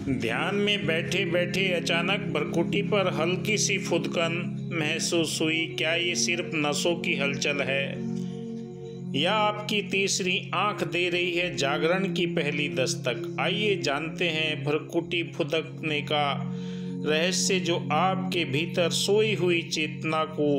ध्यान में बैठे बैठे अचानक भ्रकुटी पर हल्की सी फुदकन महसूस हुई। क्या ये सिर्फ नसों की हलचल है या आपकी तीसरी आंख दे रही है जागरण की पहली दस्तक? आइए जानते हैं भ्रकुटी फुदकने का रहस्य जो आपके भीतर सोई हुई चेतना को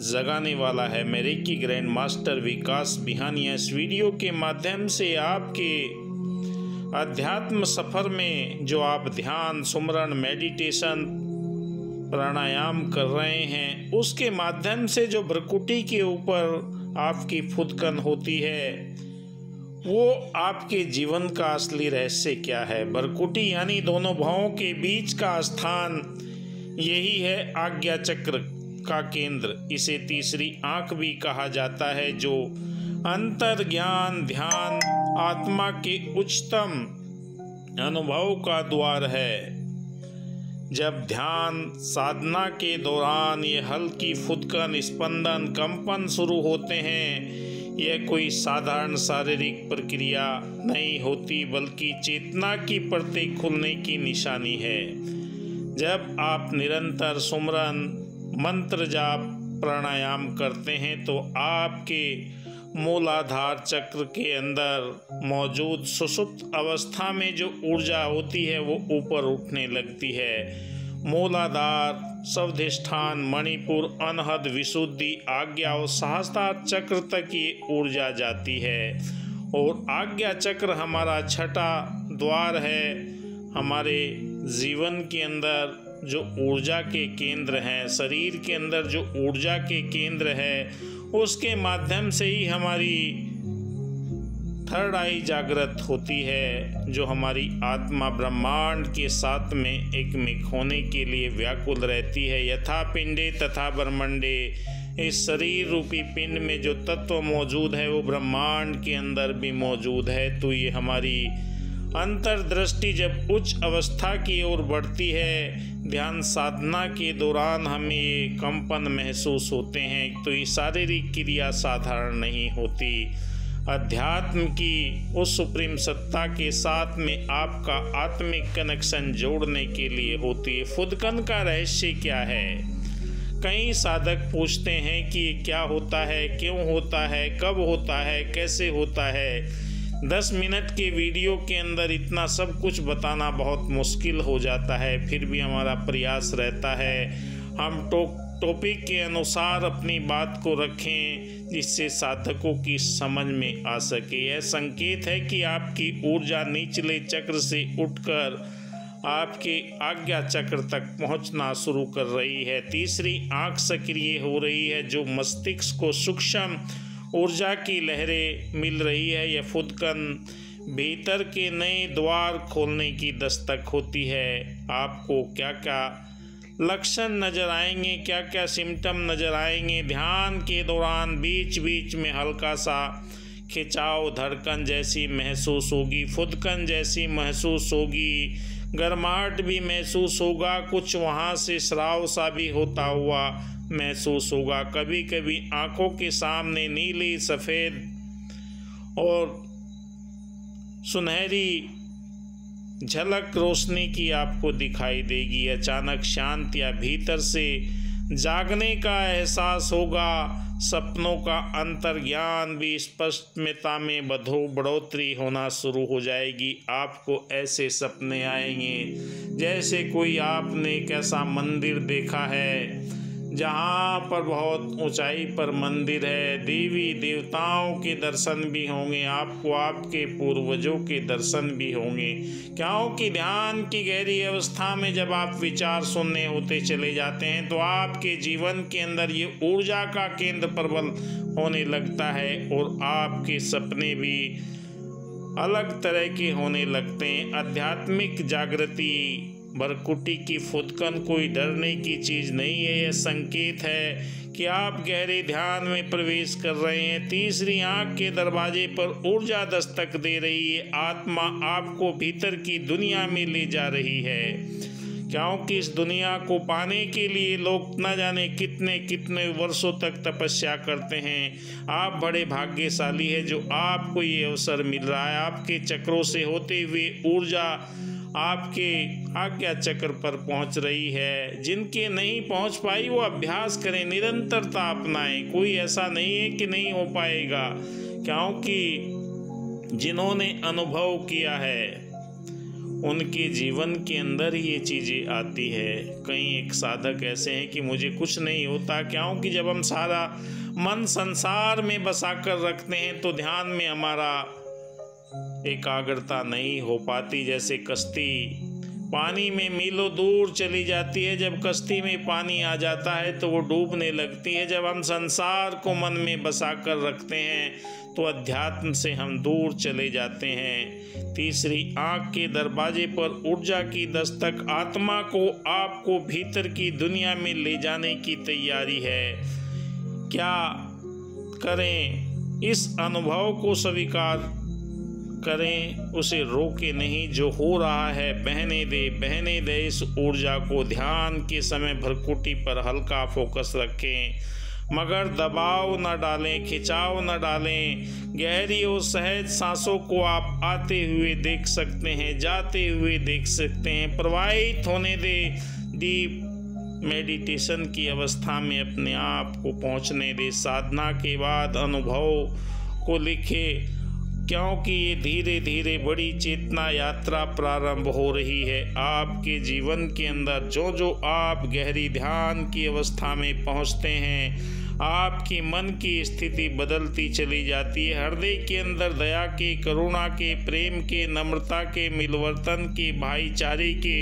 जगाने वाला है। मैं रेकी ग्रैंड मास्टर विकास बिहानिया इस वीडियो के माध्यम से आपके अध्यात्म सफर में जो आप ध्यान, सुमरन, मेडिटेशन, प्राणायाम कर रहे हैं उसके माध्यम से जो भ्रकुटी के ऊपर आपकी फुदकन होती है वो आपके जीवन का असली रहस्य क्या है। भ्रकुटी यानी दोनों भावों के बीच का स्थान, यही है आज्ञा चक्र का केंद्र। इसे तीसरी आंख भी कहा जाता है जो अंतर ज्ञान, ध्यान, आत्मा के उच्चतम अनुभव का द्वार है। जब ध्यान साधना के दौरान ये हल्की फुदकन, स्पंदन, कंपन शुरू होते हैं, यह कोई साधारण शारीरिक प्रक्रिया नहीं होती बल्कि चेतना की परतें खुलने की निशानी है। जब आप निरंतर सुमरन, मंत्र जाप, प्राणायाम करते हैं तो आपके मूलाधार चक्र के अंदर मौजूद सुषुप्त अवस्था में जो ऊर्जा होती है वो ऊपर उठने लगती है। मूलाधार, स्वाधिष्ठान, मणिपुर, अनहद, विशुद्धि, आज्ञा और सहस्त्रार चक्र तक ये ऊर्जा जाती है। और आज्ञा चक्र हमारा छठा द्वार है। हमारे जीवन के अंदर जो ऊर्जा के केंद्र हैं, शरीर के अंदर जो ऊर्जा के केंद्र है उसके माध्यम से ही हमारी थर्ड आई जागृत होती है, जो हमारी आत्मा ब्रह्मांड के साथ में एकमिक होने के लिए व्याकुल रहती है। यथा पिंडे तथा ब्रह्मंडे, इस शरीर रूपी पिंड में जो तत्व मौजूद है वो ब्रह्मांड के अंदर भी मौजूद है। तो ये हमारी अंतर्दृष्टि जब उच्च अवस्था की ओर बढ़ती है, ध्यान साधना के दौरान हमें ये कंपन महसूस होते हैं। तो ये शारीरिक क्रिया साधारण नहीं होती, अध्यात्म की उस सुप्रीम सत्ता के साथ में आपका आत्मिक कनेक्शन जोड़ने के लिए होती है। फुदकन का रहस्य क्या है? कई साधक पूछते हैं कि ये क्या होता है, क्यों होता है, कब होता है, कैसे होता है। 10 मिनट के वीडियो के अंदर इतना सब कुछ बताना बहुत मुश्किल हो जाता है, फिर भी हमारा प्रयास रहता है हम टॉपिक के अनुसार अपनी बात को रखें जिससे साधकों की समझ में आ सके। यह संकेत है कि आपकी ऊर्जा निचले चक्र से उठकर आपके आज्ञा चक्र तक पहुंचना शुरू कर रही है। तीसरी आंख सक्रिय हो रही है जो मस्तिष्क को सूक्ष्म ऊर्जा की लहरें मिल रही है। यह फुदकन भीतर के नए द्वार खोलने की दस्तक होती है। आपको क्या क्या लक्षण नज़र आएंगे, क्या क्या सिम्टम नज़र आएंगे? ध्यान के दौरान बीच बीच में हल्का सा खिंचाव, धड़कन जैसी महसूस होगी, फुदकन जैसी महसूस होगी, गर्माहट भी महसूस होगा, कुछ वहाँ से स्राव सा भी होता हुआ महसूस होगा। कभी कभी आंखों के सामने नीली, सफ़ेद और सुनहरी झलक रोशनी की आपको दिखाई देगी। अचानक शांत या भीतर से जागने का एहसास होगा। सपनों का अंतर्ज्ञान भी स्पष्टता में बढ़ोतरी होना शुरू हो जाएगी। आपको ऐसे सपने आएंगे जैसे कोई आपने एक ऐसा मंदिर देखा है जहाँ पर बहुत ऊंचाई पर मंदिर है, देवी देवताओं के दर्शन भी होंगे, आपको आपके पूर्वजों के दर्शन भी होंगे। क्योंकि ध्यान की गहरी अवस्था में जब आप विचार शून्य होते चले जाते हैं तो आपके जीवन के अंदर ये ऊर्जा का केंद्र प्रबल होने लगता है और आपके सपने भी अलग तरह के होने लगते हैं। आध्यात्मिक जागृति, भ्रकुटी की फुदकन कोई डरने की चीज़ नहीं है। यह संकेत है कि आप गहरे ध्यान में प्रवेश कर रहे हैं। तीसरी आंख के दरवाजे पर ऊर्जा दस्तक दे रही है। आत्मा आपको भीतर की दुनिया में ले जा रही है। क्योंकि इस दुनिया को पाने के लिए लोग न जाने कितने कितने वर्षों तक तपस्या करते हैं। आप बड़े भाग्यशाली हैं जो आपको ये अवसर मिल रहा है। आपके चक्रों से होते हुए ऊर्जा आपके आज्ञा चक्र पर पहुंच रही है। जिनके नहीं पहुंच पाई वो अभ्यास करें, निरंतरता अपनाएं। कोई ऐसा नहीं है कि नहीं हो पाएगा, क्योंकि जिन्होंने अनुभव किया है उनके जीवन के अंदर ये चीज़ें आती है। कई एक साधक ऐसे हैं कि मुझे कुछ नहीं होता, क्योंकि जब हम सारा मन संसार में बसा कर रखते हैं तो ध्यान में हमारा एकाग्रता नहीं हो पाती। जैसे कश्ती पानी में मीलों दूर चली जाती है, जब कश्ती में पानी आ जाता है तो वो डूबने लगती है। जब हम संसार को मन में बसा कर रखते हैं तो अध्यात्म से हम दूर चले जाते हैं। तीसरी आँख के दरवाजे पर ऊर्जा की दस्तक आत्मा को आपको भीतर की दुनिया में ले जाने की तैयारी है। क्या करें? इस अनुभव को स्वीकार करें, उसे रोके नहीं। जो हो रहा है बहने दे इस ऊर्जा को। ध्यान के समय भ्रकुटी पर हल्का फोकस रखें, मगर दबाव न डालें, खिंचाव न डालें। गहरी और सहज सांसों को आप आते हुए देख सकते हैं, जाते हुए देख सकते हैं। प्रवाहित होने दे। डीप मेडिटेशन की अवस्था में अपने आप को पहुंचने दे। साधना के बाद अनुभव को लिखे, क्योंकि ये धीरे धीरे बड़ी चेतना यात्रा प्रारंभ हो रही है। आपके जीवन के अंदर जो जो आप गहरी ध्यान की अवस्था में पहुंचते हैं, आपकी मन की स्थिति बदलती चली जाती है। हृदय के अंदर दया के, करुणा के, प्रेम के, नम्रता के, मिलवर्तन के, भाईचारे के,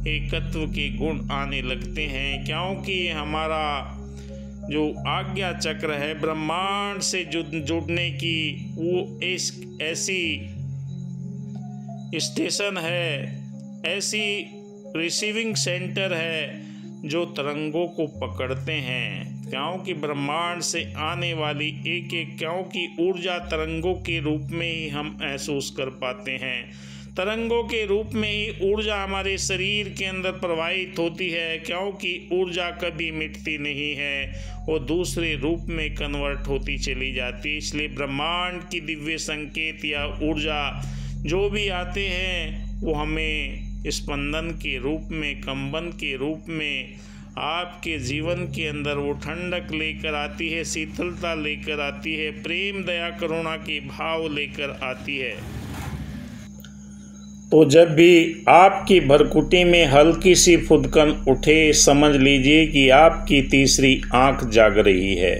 एकत्व के गुण आने लगते हैं। क्योंकि हमारा जो आज्ञा चक्र है ब्रह्मांड से जुड़ने की, वो ऐसी स्टेशन है, ऐसी रिसीविंग सेंटर है जो तरंगों को पकड़ते हैं। क्योंकि ब्रह्मांड से आने वाली एक एक क्योंकि ऊर्जा तरंगों के रूप में ही हम महसूस कर पाते हैं। तरंगों के रूप में ही ऊर्जा हमारे शरीर के अंदर प्रवाहित होती है, क्योंकि ऊर्जा कभी मिटती नहीं है, वो दूसरे रूप में कन्वर्ट होती चली जाती है। इसलिए ब्रह्मांड की दिव्य संकेत या ऊर्जा जो भी आते हैं वो हमें स्पंदन के रूप में, कंपन के रूप में आपके जीवन के अंदर वो ठंडक लेकर आती है, शीतलता लेकर आती है, प्रेम दया करुणा के भाव लेकर आती है। तो जब भी आपकी भ्रकुटी में हल्की सी फुदकन उठे, समझ लीजिए कि आपकी तीसरी आंख जाग रही है।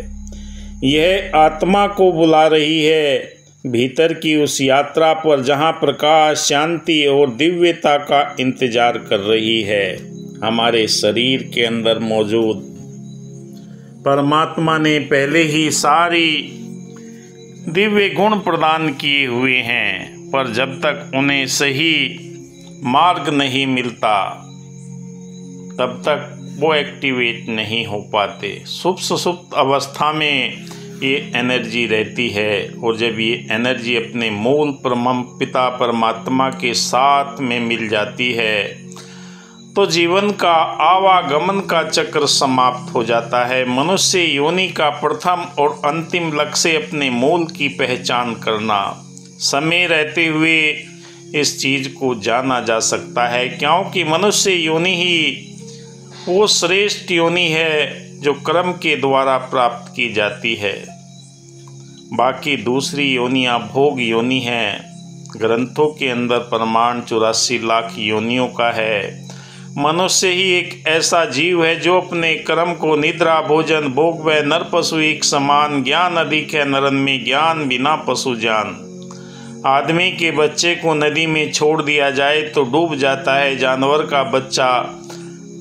यह आत्मा को बुला रही है भीतर की उस यात्रा पर जहां प्रकाश, शांति और दिव्यता का इंतजार कर रही है। हमारे शरीर के अंदर मौजूद परमात्मा ने पहले ही सारी दिव्य गुण प्रदान किए हुए हैं, पर जब तक उन्हें सही मार्ग नहीं मिलता तब तक वो एक्टिवेट नहीं हो पाते। सुप्त अवस्था में ये एनर्जी रहती है, और जब ये एनर्जी अपने मूल पिता परमात्मा के साथ में मिल जाती है तो जीवन का आवागमन का चक्र समाप्त हो जाता है। मनुष्य योनि का प्रथम और अंतिम लक्ष्य अपने मूल की पहचान करना। समय रहते हुए इस चीज़ को जाना जा सकता है, क्योंकि मनुष्य योनि ही वो श्रेष्ठ योनि है जो कर्म के द्वारा प्राप्त की जाती है। बाकी दूसरी योनियाँ भोग योनि हैं। ग्रंथों के अंदर प्रमाण 84 लाख योनियों का है। मनुष्य ही एक ऐसा जीव है जो अपने कर्म को निद्रा, भोजन, भोग व नर पशु एक समान। ज्ञान अधिक है नरन में, ज्ञान बिना पशु जान। आदमी के बच्चे को नदी में छोड़ दिया जाए तो डूब जाता है, जानवर का बच्चा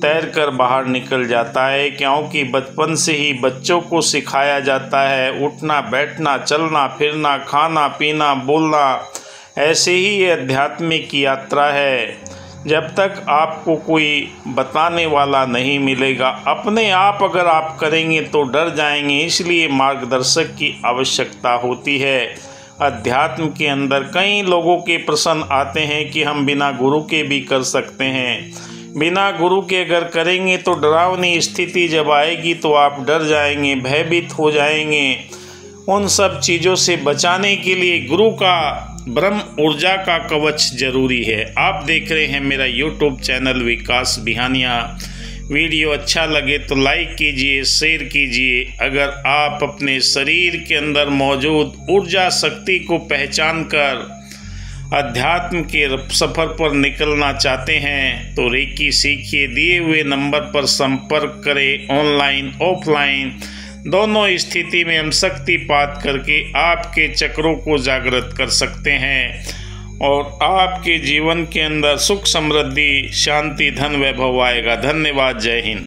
तैरकर बाहर निकल जाता है, क्योंकि बचपन से ही बच्चों को सिखाया जाता है उठना, बैठना, चलना फिरना, खाना पीना, बोलना। ऐसे ही ये आध्यात्मिक यात्रा है। जब तक आपको कोई बताने वाला नहीं मिलेगा, अपने आप अगर आप करेंगे तो डर जाएंगे। इसलिए मार्गदर्शक की आवश्यकता होती है। अध्यात्म के अंदर कई लोगों के प्रश्न आते हैं कि हम बिना गुरु के भी कर सकते हैं। बिना गुरु के अगर करेंगे तो डरावनी स्थिति जब आएगी तो आप डर जाएंगे, भयभीत हो जाएंगे। उन सब चीज़ों से बचाने के लिए गुरु का ब्रह्म ऊर्जा का कवच जरूरी है। आप देख रहे हैं मेरा यूट्यूब चैनल विकास बिहानिया। वीडियो अच्छा लगे तो लाइक कीजिए, शेयर कीजिए। अगर आप अपने शरीर के अंदर मौजूद ऊर्जा शक्ति को पहचान कर अध्यात्म के सफ़र पर निकलना चाहते हैं तो रेकी सीखिए। दिए हुए नंबर पर संपर्क करें। ऑनलाइन ऑफलाइन दोनों स्थिति में हम शक्तिपात करके आपके चक्रों को जागृत कर सकते हैं और आपके जीवन के अंदर सुख समृद्धि शांति धन वैभव आएगा। धन्यवाद। जय हिंद।